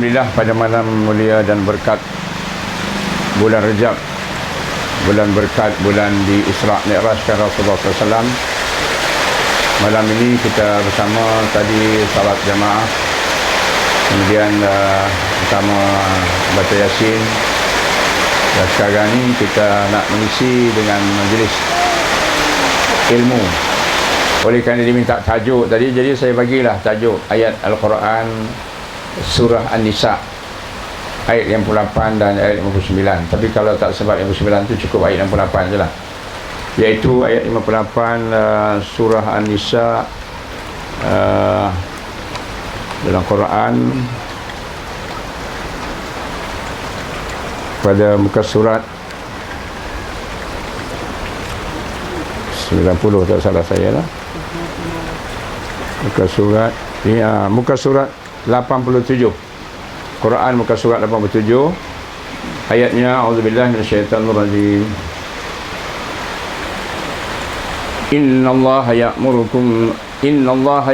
Alhamdulillah, pada malam mulia dan berkat bulan Rejab, bulan berkat, bulan di Isra' Mi'rajkan Rasulullah SAW, malam ini kita bersama tadi salat jamaah, kemudian bersama baca Yasin, dan sekarang ni kita nak mengisi dengan majlis ilmu. Oleh kerana diminta tajuk tadi, jadi saya bagilah tajuk ayat Al-Quran Surah An-Nisa ayat 58 dan ayat 59. Tapi kalau tak sebab 59 tu cukup ayat 68 je lah. Iaitu ayat 58 Surah An-Nisa dalam Quran, pada muka surat 90, tak salah saya lah. Muka surat ni, muka surat 87. Quran muka surat 87. Ayatnya, auzubillahi minasyaitanirrajim. Innallaha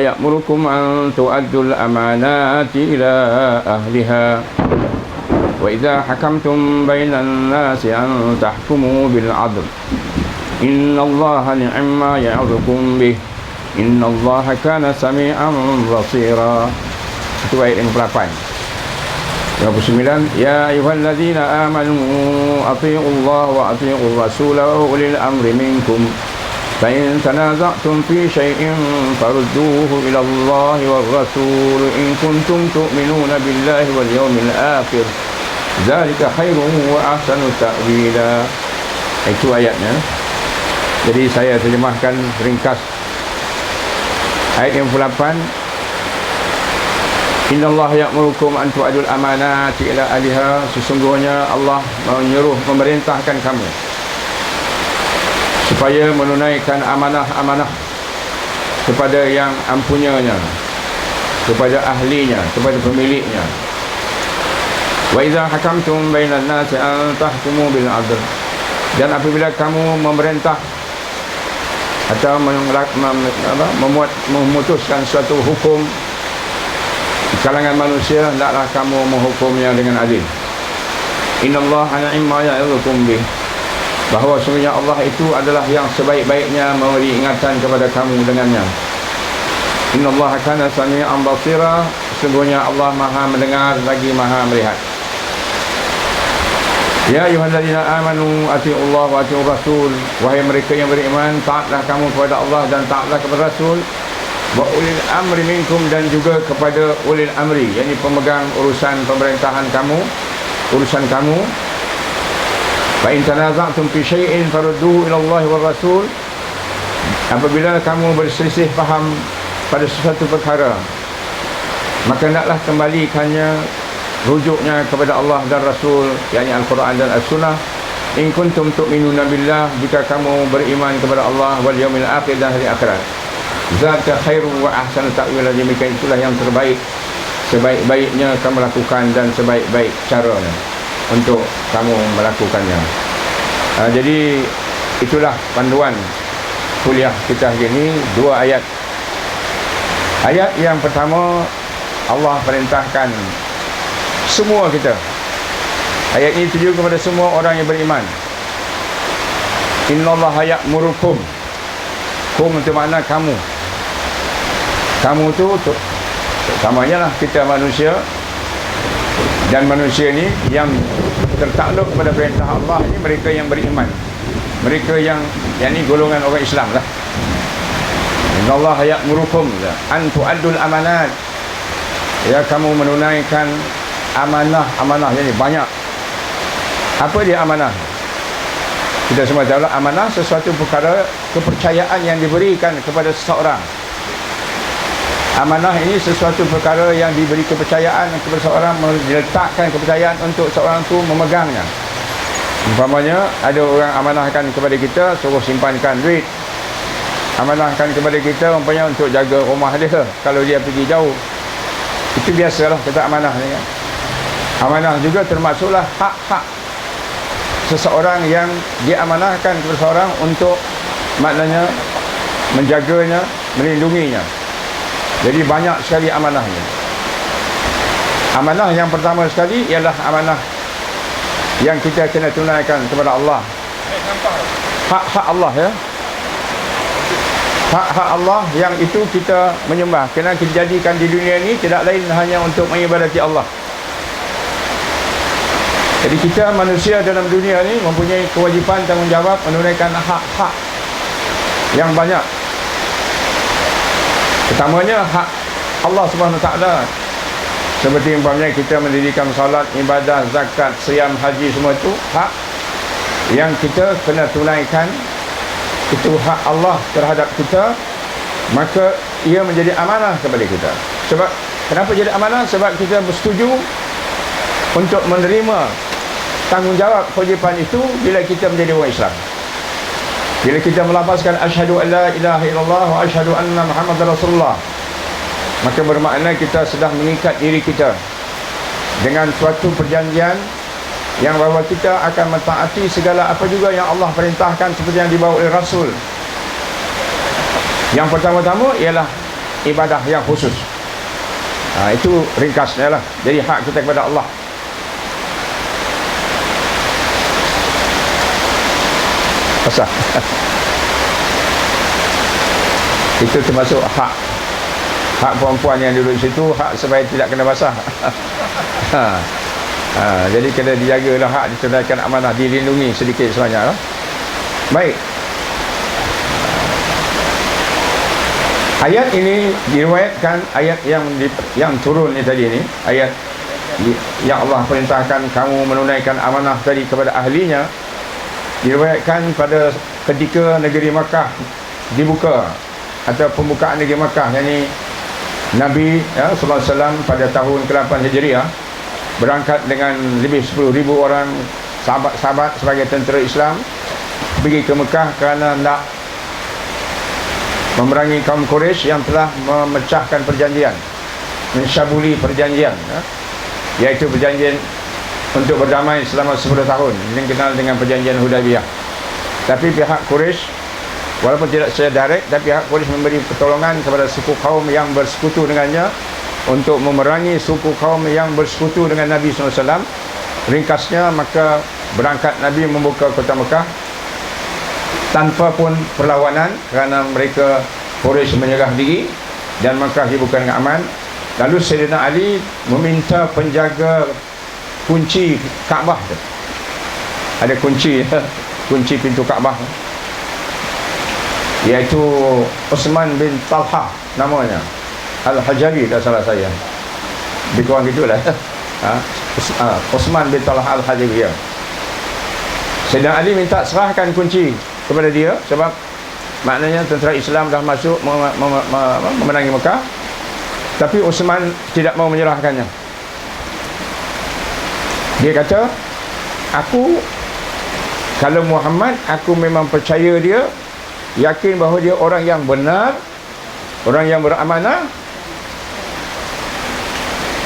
ya'murukum an tu'addul amanati ila ahliha wa idza hakamtum bainan nasi an tahkumu bil 'adl. Innallaha ni'ma ya'idhukum bih. Innallaha kana sami'an basira. Itu ayat 58. 59. Ya ayyuhalladzina amanu athi'ullaha wa athi'ur rasula wa ulil amri minkum. Fa in tanaza'tum fi shay'in farudduhu ila Allahi war rasul in kuntum tu'minuna billahi wal yawmil akhir. Dzalika khairun wa ahsanu ta'wila. Itu ayatnya. Jadi saya terjemahkan ringkas ayat 58. Innallaha ya'murukum an tu'adul amanati ila ahliha. Sesungguhnya Allah memerintahkan kamu supaya menunaikan amanah-amanah kepada yang ampunyanya, kepada ahlinya, kepada pemiliknya. Wa idza hakamtum bainan nasi an tahkumu bil 'adl. Dan apabila kamu memerintah atau memutuskan suatu hukum di kalangan manusia, hendaklah kamu menghukumnya dengan adil. Innallaha ni'ma ya'idhukum bih. Bahawa sesungguhnya Allah itu adalah yang sebaik-baiknya memberi ingatan kepada kamu dengannya. Innallaha kana sami'an basira. Sesungguhnya Allah Maha mendengar lagi Maha melihat. Ya ayyuhalladzina amanu atiiullaha wa atiiur rasul. Wahai mereka yang beriman, taatlah kamu kepada Allah dan taatlah kepada Rasul. Wa ulil amri minkum, dan juga kepada ulil amri, yakni pemegang urusan pemerintahan kamu, urusan kamu. Fa in tanaza'tum fi syai'in farudduhu ila Allahi war rasul. Apabila kamu berselisih faham pada sesuatu perkara, maka hendaklah kembalikannya, rujuknya kepada Allah dan Rasul, yakni Al-Quran dan As-Sunnah. In kuntum tu'minuna billah, jika kamu beriman kepada Allah wal yaumil akhir, dan hari akhirat. Zaka khairu wa ahsanu ta'wila. Demikian itulah yang terbaik, sebaik-baiknya kamu lakukan dan sebaik-baik caranya untuk kamu melakukannya. Jadi itulah panduan kuliah kita hari ini. Dua ayat. Ayat yang pertama, Allah perintahkan semua kita. Ayat ini tuju kepada semua orang yang beriman. Innallaha ya'murukum. Kum itu makna kamu. Kamu tu samanya lah kita manusia, dan manusia ni yang tertakluk kepada perintah Allah ni mereka yang beriman, mereka yang ni golongan orang Islam lah. Innallaha ya'murukum an tu'addul amanat. Ya, kamu menunaikan amanah yang banyak. Apa dia amanah? Kita semua tahu lah, amanah sesuatu perkara kepercayaan yang diberikan kepada seseorang. Amanah ini sesuatu perkara yang diberi kepercayaan kepada seseorang, diletakkan kepercayaan untuk seorang tu memegangnya. Umpamanya ada orang amanahkan kepada kita suruh simpankan duit, amanahkan kepada kita umpamanya untuk jaga rumah dia kalau dia pergi jauh. Itu biasalah kita amanah ni kan. Amanah juga termasuklah hak-hak seseorang yang diamanahkan kepada seseorang untuk maknanya menjaganya, melindunginya. Jadi banyak sekali amanahnya. Amanah yang pertama sekali ialah amanah yang kita kena tunaikan kepada Allah. Hak-hak Allah, ya. Hak-hak Allah yang itu kita menyembah. Kena kita jadikan di dunia ini tidak lain hanya untuk mengibadati Allah. Jadi kita manusia dalam dunia ini mempunyai kewajipan tanggungjawab menunaikan hak-hak yang banyak. Pertamanya hak Allah Subhanahu Wa Taala. Seperti umpamanya kita mendirikan salat, ibadah, zakat, siam, haji, semua itu hak yang kita kena tunaikan. Itu hak Allah terhadap kita, maka ia menjadi amanah kepada kita. Sebab kenapa jadi amanah? Sebab kita bersetuju untuk menerima tanggungjawab kewajipan itu bila kita menjadi orang Islam. Bila kita melafazkan asyhadu an la ilaha illallah wa asyhadu anna Muhammadar Rasulullah, maka bermakna kita sudah mengikat diri kita dengan suatu perjanjian yang bahawa kita akan mentaati segala apa juga yang Allah perintahkan seperti yang dibawa oleh Rasul. Yang pertama-tama ialah ibadah yang khusus. Itu ringkasnya lah. Jadi hak kita kepada Allah. Basah. Itu termasuk hak perempuan yang duduk di situ, hak supaya tidak kena basah. Jadi kena dijagalah hak, ditunaikan amanah, dilindungi sedikit sebanyak lah. Baik. Ayat ini diriwayatkan, ayat yang turun ni tadi ni, ayat yang Allah perintahkan kamu menunaikan amanah tadi kepada ahlinya, diriwayatkan pada ketika negeri Makkah dibuka atau pembukaan negeri Makkah, yakni Nabi sallallahu alaihi wasallam pada tahun ke-8 Hijriah berangkat dengan lebih 10,000 orang sahabat-sahabat sebagai tentera Islam pergi ke Mekah kerana nak memerangi kaum Quraisy yang telah memecahkan perjanjian, mensyabuli perjanjian, iaitu perjanjian untuk berdamai selama 10 tahun yang dikenal dengan perjanjian Hudaybiyah. Tapi pihak Quraisy, walaupun tidak secara direct, tapi pihak Quraisy memberi pertolongan kepada suku kaum yang bersekutu dengannya untuk memerangi suku kaum yang bersekutu dengan Nabi SAW. Ringkasnya, maka berangkat Nabi membuka kota Mekah tanpa pun perlawanan kerana mereka Quraisy menyerah diri dan Mekah dibuka dengan aman. Lalu Sayyidina Ali meminta penjaga kunci Kaabah. Ada kunci pintu Kaabah, iaitu Uthman bin Talha namanya, Al-Hajari tak salah saya, lebih kurang gitulah. Uthman bin Talha Al-Hajari, ya. Sayyidina Ali minta serahkan kunci kepada dia, sebab maknanya tentera Islam dah masuk memenangi Mekah, tapi Uthman tidak mau menyerahkannya. Dia kata, kalau Muhammad, aku memang percaya dia, yakin bahawa dia orang yang benar, orang yang beramanah,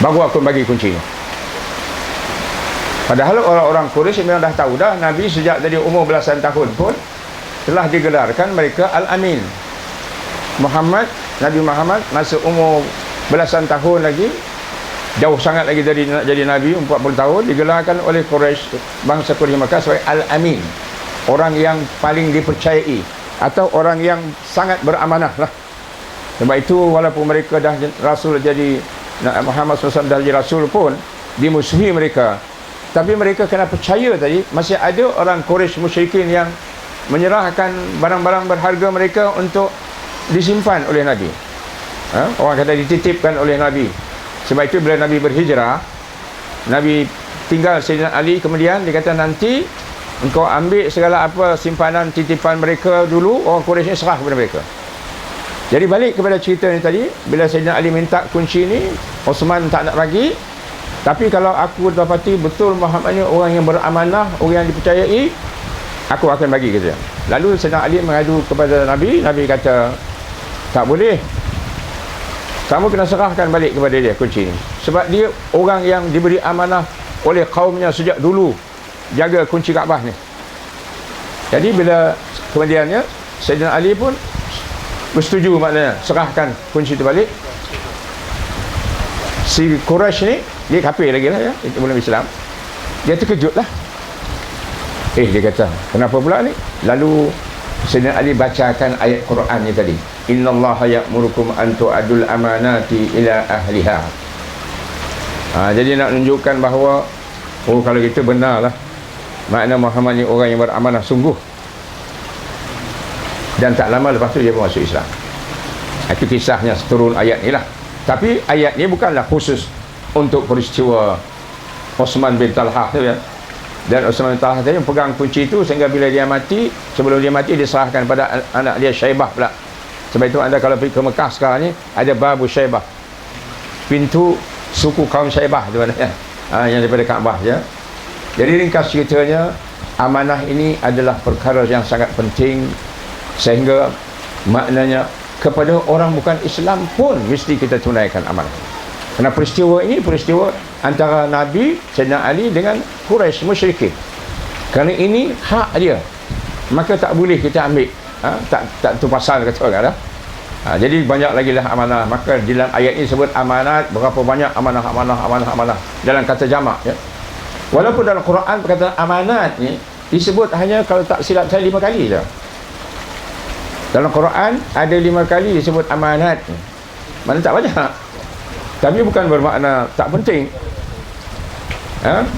baru aku bagi kunci. Padahal orang-orang Quraisy memang dah tahu dah, Nabi sejak dari umur belasan tahun pun telah digelarkan mereka Al-Amin. Nabi Muhammad masa umur belasan tahun lagi, jauh sangat lagi dari nak jadi Nabi, 40 tahun, digelarkan oleh Quraisy, bangsa Quraisy Makkah, sebagai Al-Amin, orang yang paling dipercayai atau orang yang sangat beramanah lah. Sebab itu walaupun mereka dah Rasul jadi, Muhammad SAW dah jadi Rasul pun dimusuhi mereka, tapi mereka kena percaya tadi masih ada orang Quraisy musyrikin yang menyerahkan barang-barang berharga mereka untuk disimpan oleh Nabi. Orang kata dititipkan oleh Nabi. Sebab itu bila Nabi berhijrah, Nabi tinggal Sayyidina Ali, kemudian dia kata, nanti engkau ambil segala apa simpanan titipan mereka dulu, orang Quraisy serah kepada mereka. Jadi balik kepada cerita ni tadi, bila Sayyidina Ali minta kunci ni, Uthman tak nak bagi. Tapi kalau aku dapati betul Muhammadnya orang yang beramanah, orang yang dipercayai, aku akan bagi, kata. Lalu Sayyidina Ali mengadu kepada Nabi. Nabi kata, tak boleh, kamu kena serahkan balik kepada dia kunci ni, sebab dia orang yang diberi amanah oleh kaumnya sejak dulu jaga kunci Kaabah ni. Jadi bila kemudiannya Sayyidina Ali pun bersetuju, maknanya serahkan kunci itu balik. Si Quraisy ni Dia kafir lagi lah ya, itu belum Islam. Dia terkejut lah. Dia kata, kenapa pula ni? Lalu Sayyidina Ali bacakan ayat Quran ni tadi. Innallaha ya'murukum an tu'adul amanati ila ahliha. Jadi nak menunjukkan bahawa kalau kita benar lah, makna Muhammad ni orang yang beramanah sungguh. Dan tak lama lepas tu dia pun masuk Islam. Itu kisahnya seturun ayat ni lah. Tapi ayat ni bukanlah khusus untuk peristiwa Osman bin Talhah tu ya. Dan Osman bin Talhah tadi yang pegang kunci itu sehingga bila dia mati, sebelum dia mati diserahkan pada anak dia Syaibah pula. Sebab itu anda kalau pergi ke Mekah sekarang ni ada Babu Syaibah, pintu suku kaum Syaibah tu mana ya? Yang daripada Kaabah ya. Jadi ringkas ceritanya, amanah ini adalah perkara yang sangat penting, sehingga maknanya kepada orang bukan Islam pun mesti kita tunaikan amanah. Kerana peristiwa ini peristiwa antara Nabi Sayyidina Ali dengan Quraisy musyrikin. Kerana ini hak dia, maka tak boleh kita ambil. Tak tu pasal kata orang dah. Jadi banyak lagi lah amanah. Maka dalam ayat ini sebut amanat, berapa banyak amanah dalam kata jamak ya. Walaupun dalam Quran perkataan amanat ni disebut hanya kalau tak silap saya 5 kali je. Dalam Quran ada 5 kali disebut amanat ni. Mana tak banyak. Tapi bukan bermakna tak penting.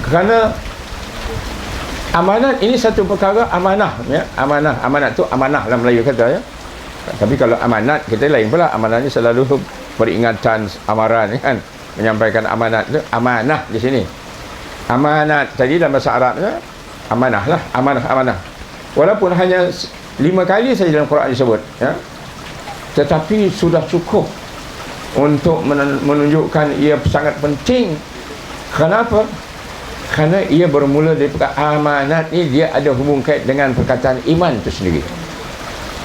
Kerana amanat ini satu perkara amanah ya. Amanat tu amanah dalam Melayu kata ya. Tapi kalau amanat kita lain pula. Amanat ni selalu peringatan, amaran kan. Menyampaikan amanat tu amanah di sini. Amanat tadi dalam bahasa Arab ya, amanah lah, amanah. Walaupun hanya 5 kali saja dalam Quran disebut ya. Tetapi sudah cukup untuk menunjukkan ia sangat penting. Kenapa? Kerana ia bermula daripada amanat ni, dia ada hubung kait dengan perkataan iman itu sendiri.